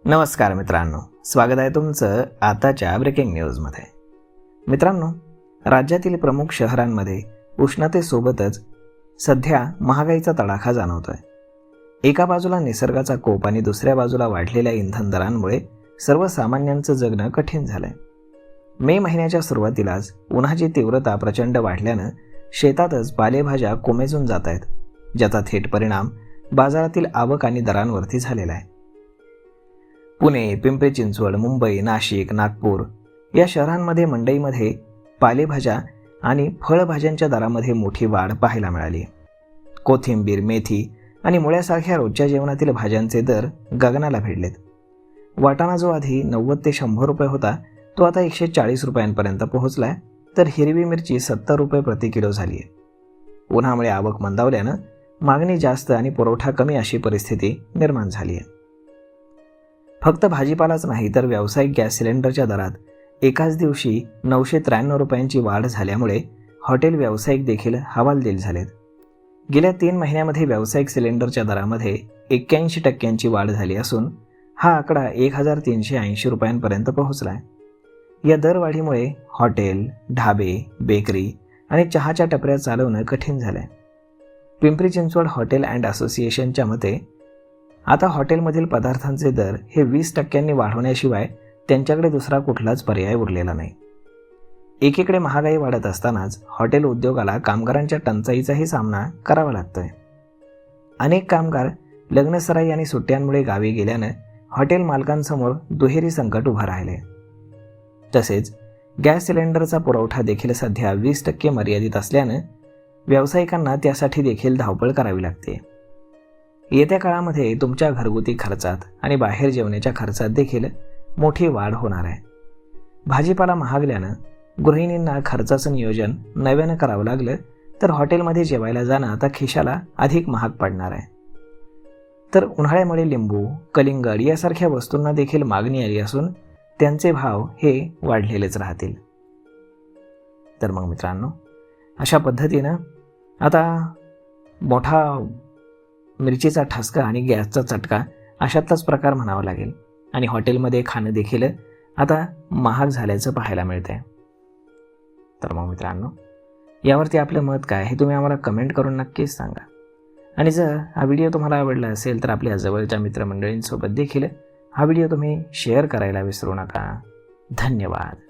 नमस्कार मित्रांनो, स्वागत आहे तुमचं आताच्या ब्रेकिंग न्यूजमध्ये. मित्रांनो, राज्यातील प्रमुख शहरांमध्ये उष्णतेसोबतच सध्या महागाईचा तडाखा जाणवतोय. एका बाजूला निसर्गाचा कोप आणि दुसऱ्या बाजूला वाढलेल्या इंधन दरांमुळे सर्वसामान्यांचं जगणं कठीण झालंय. मे महिन्याच्या सुरुवातीलाच उन्हाची तीव्रता प्रचंड वाढल्यानं शेतातच पालेभाज्या कोमेजून जात आहेत, ज्याचा थेट परिणाम बाजारातील आवक आणि दरांवरती झालेला आहे. पुणे, पिंपरी चिंचवड, मुंबई, नाशिक, नागपूर या शहरांमध्ये मंडईमध्ये पालेभाज्या आणि फळभाज्यांच्या दरामध्ये मोठी वाढ पाहायला मिळाली. कोथिंबीर, मेथी आणि मुळ्यासारख्या रोजच्या जेवणातील भाज्यांचे दर गगनाला भिडलेत. वाटाणा जो आधी 90 ते 100 रुपये होता, तो आता 140 रुपयांपर्यंत पोहोचलाय, तर हिरवी मिरची 70 रुपये प्रति किलो झाली आहे. उन्हामुळे आवक मंदावल्यानं मागणी जास्त आणि पुरवठा कमी अशी परिस्थिती निर्माण झाली आहे. फक्त भाजीपालाच नाही तर व्यावसायिक गॅस सिलेंडरच्या दरात एकाच दिवशी 993 रुपयांची वाढ झाल्यामुळे हॉटेल व्यावसायिक देखील हवालदिल झालेत. गेल्या 3 महिन्यामध्ये व्यावसायिक सिलेंडरच्या दरामध्ये 81% वाढ झाली असून हा आकडा 1380 रुपयांपर्यंत पोहोचला आहे. या दरवाढीमुळे हॉटेल, ढाबे, बेकरी आणि चहाच्या टपऱ्या चालवणं कठीण झालंय. पिंपरी चिंचवड हॉटेल अँड असोसिएशनच्या मते आता हॉटेलमधील पदार्थांचे दर हे 20% वाढवण्याशिवाय त्यांच्याकडे दुसरा कुठलाच पर्याय उरलेला नाही. एकीकडे महागाई वाढत असतानाच हॉटेल उद्योगाला कामगारांच्या टंचाईचाही सामना करावा लागतोय. अनेक कामगार लग्नसराई आणि सुट्ट्यांमुळे गावी गेल्यानं हॉटेल मालकांसमोर दुहेरी संकट उभं राहिले. तसेच गॅस सिलेंडरचा पुरवठा देखील सध्या 20% मर्यादित असल्यानं व्यावसायिकांना त्यासाठी देखील धावपळ करावी लागते. येत्या काळामध्ये तुमच्या घरगुती खर्चात आणि बाहेर जेवण्याच्या खर्चात देखील मोठी वाढ होणार आहे. भाजीपाला महागल्यानं गृहिणींना खर्चाचं नियोजन नव्यानं करावं लागलं तर हॉटेलमध्ये जेवायला जाणं आता खिशाला अधिक महाग पडणार आहे. तर उन्हाळ्यामुळे लिंबू, कलिंगड यासारख्या वस्तूंना देखील मागणी आली असून त्यांचे भाव हे वाढलेलेच राहतील. तर मग मित्रांनो, अशा पद्धतीनं आता मोठा मिरचीचा ठसका आणि गॅसचा चटका अशातलाच प्रकार म्हणावा लागेल आणि हॉटेलमध्ये खाणं देखील आता महाग झाल्याचं पाहायला मिळतंय. तर मग मित्रांनो, यावरती आपलं मत काय हे तुम्ही आम्हाला कमेंट करून नक्कीच सांगा. आणि जर हा व्हिडिओ तुम्हाला आवडला असेल तर आपल्या जवळच्या मित्रमंडळींसोबत देखील हा व्हिडिओ तुम्ही शेअर करायला विसरू नका. धन्यवाद.